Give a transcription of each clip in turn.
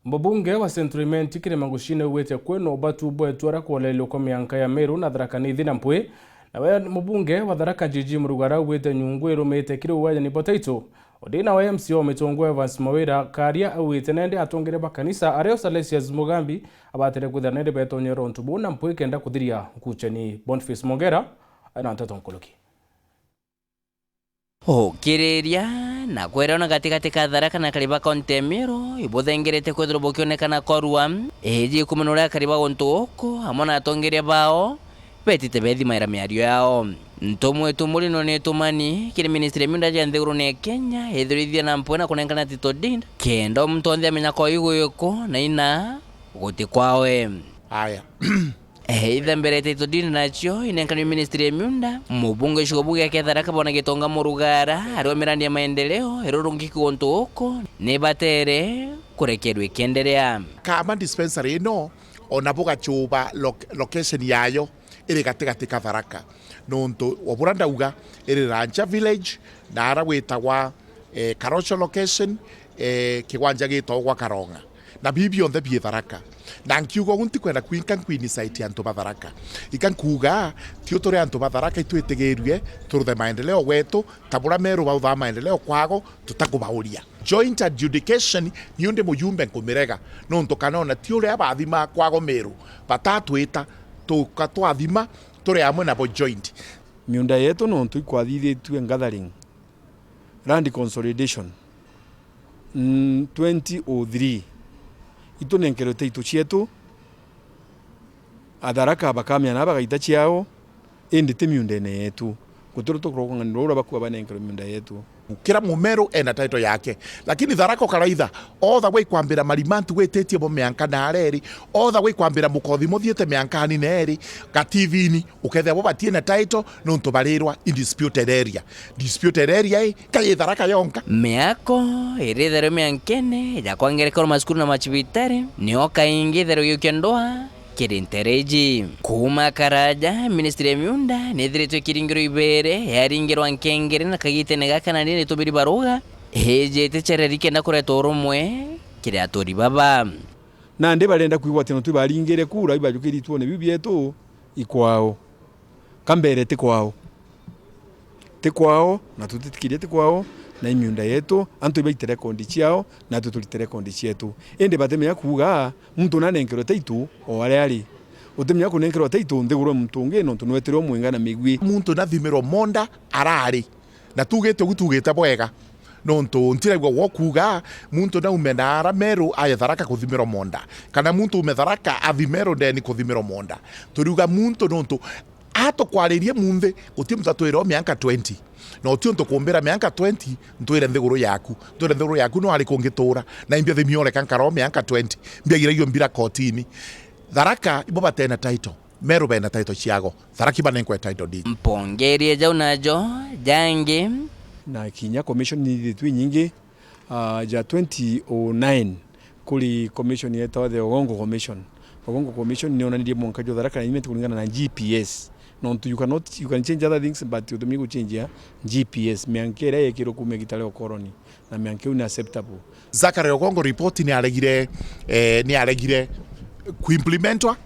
Mbunge wa Central Kirima Ngushine wete kweno batu bwetwara kwolelyo kwa mianka ya Meru na Tharaka Nithi na Mpwi. Nawe mbunge wa Tharaka Jiji Murugara wete nyungu irumite kiri uwaya ni Botaito. Odina wa MCO mitongo Evans Mawira karia wete nende atongere bakanisa areo Salesius Mugambi abatere kuthanende betonyero ntubu na Mpwi kenda kuthiria kucheni Boniface Mongera ana ntatonkoloki. Kiriria na kwerona katikati ka Tharaka na kariba kontemiro ibuthengerete kwethira bukionekana korwa eji kumunura kariba gontuoko amona atongeria bao betite bethi maira miario yao ntomwe tumulino ne tumani kiri ministry minda ya nthiguru ne Kenya ethirithia na Mpwi na kunenkana Tito Dinda kendo mtonde amenya ko iguyuko na ina guti kwawe aya Either mbere Tito Dinda nacho inenkana ministry minda mubunge shubuge ya Tharaka bona Gitonga Murugara ariwa mirandi ya maendeleo erurungi kuontuoko ne batere kurekerwe kenderea kama dispensary no onabuga chuba location yayo iri katikati ka Tharaka nonto waburanda uga iri Rancha Village na ara wetagwa Karosho location kiwanja gitogwa Karonga na bibi on the bi Tharaka na nkiugo gunti kwenda kwini site anto ba Tharaka ikankuga tiotore anto ba Tharaka itwetegerie turuthe maendeleo wetu tabura Meru ba utha maendeleo kwago tutakubauria joint adjudication nionde muyumbe nkumirega nonto kanona tiore abathima kwago Meru batatwita tukatwathima turi amwe na bo joint miunda yetu nonto ikwathithitwe gathering land consolidation 2003 itunenkerete Tito cietu Atharaka bakamya na bagaita ciao indi te miundene yetu guturu tukurogana ndora bakuwa banenkero miunda yetu kira Mumeru ena title yake lakini Tharaka karaitha all the way kwambira marimantu wetetie bo mianka na areri all the way kwambira mukothi muthiete mianka ni neri gativini ukethe bo batie na title nonto barirwa in disputed area kai Tharaka yonka miako irithere miankene ya kwangerekoro maskuru na machibitare nioka ingi thero yukendoa kirintereji kuma karaja ministry ya miunda nithiritwe kiringiro ibere yaringirwa nkengere na kagite negakana nini tubiri baruga hejete chererike na kureto urumwe kiri atori baba na ndi barenda kuigwa tino tubaringire kura ibajukiri tuone bibietu ikwao kambere te kwao na tutitikirie te kwao na imiunda yetu antu ibaitere kondi ciao na tutulitere kondi cietu ende batemenya kuga muntu nanenkero Tito o ari utemenya kunenkero Tito nthiguru mtungi no tunweterwo mwingana migwi muntu na thimiro monda arari na tugite bwega nonto ntiragwa wokuga muntu na umendara Meru aya Tharaka kuthimiro monda kana muntu umetharaka athimero ndeni kuthimiro monda turiuga muntu nonto ato kwaririe munthe uti mtatwiro mianka 20 no ti onto kumbira mianka 20 ntwire nthiguru yaku no ari kungitura na imbia thimiole kankaro mianka 20 mbia giragio mbira kotini Tharaka ibo batena title Meru bena title ciago Tharaka banenkwe title deed mpongerie jau najo jange na kinya commission ni tu nyingi ja 2009 kuli commission yetu the Ogongo commission ni onanirie monkajo Tharaka na imete kulingana na GPS no you can change other things but you don't change GPS miankera yekiro kumegitale okoroni na mianke una acceptable Zachary Ogongo report ni aregire kuimplementwa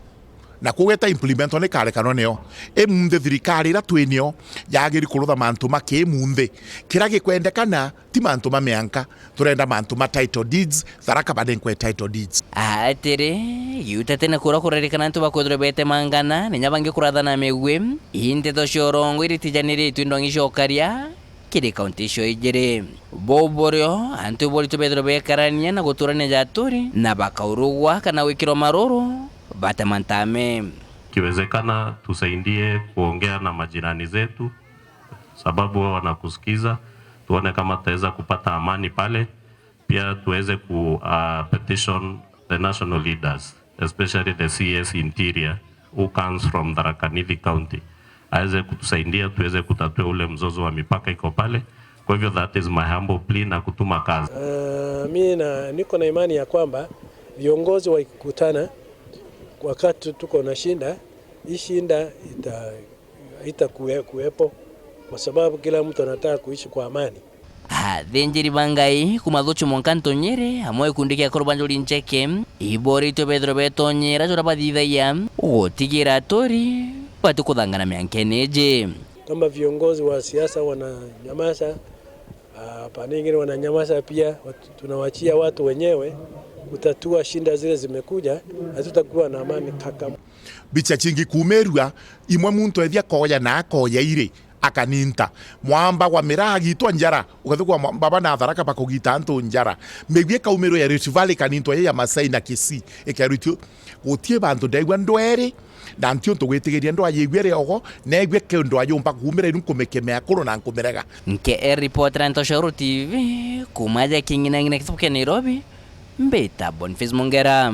na kugeta implementwa ne kare kanoneo emunthe thirikari ra twinio yagiri kurutha mantu make emunthe kirage kwendekana ti mantu mianka turenda mantu title deeds Tharaka badenkwe title deeds atire yutate na kura kurerikana ntu bakodre bete mangana ni nyabange kurathana megwe inde to shorongo iritijanire twindongisho karia kiri county sho ijere boborio antu boli to bedro bekarania na guturania jaturi na bakaurugwa kana wikiro maroro batamantame kiwezekana tusaidie kuongea na majirani zetu sababu wao wanakusikiza tuone kama tutaweza kupata amani pale pia tuweze ku petition the national leaders especially the CS Interior who comes from Tharaka Nithi County aweze kutusaidia tuweze kutatua ule mzozo wa mipaka iko pale kwa hivyo that is my humble plea na kutuma kazi mimi niko na imani ya kwamba viongozi wakikutana wakati tuko na shinda hii shinda itakuwepo kwa sababu kila mtu anataka kuishi kwa amani athinjiri bangai kumathuchu monkanto nyere amwe ikundi kia Korbanjori Ncheke iboritwe bethiro betonyera jora bathithaia gutigira atori batikuthangana miankeneje. Kama viongozi wa siasa wananyamaza, pande nyingine wananyamaza pia, tunawachia watu wenyewe kutatua shinda zile zimekuja, hatutakuwa na amani kaka. Bicha chingi kumerua imwe muntu ethia koya na koya ire akaninta mwamba wa miragi to njara ukathukwa baba na Tharaka bakugita anto njara megwie kaumero ya Rift Valley kaninto ya Masai na Kisii ekarutio gutie bantu ndaigwa ndwere na ntio tugwitigiria ndo ayigwere ogo na egwe kendo ayumba kumira iru kumekeme akoro na nkumerega nke reporter Ntoshauru TV kumaja kingina ngine kituke Nairobi mbeta Boniface Mongera.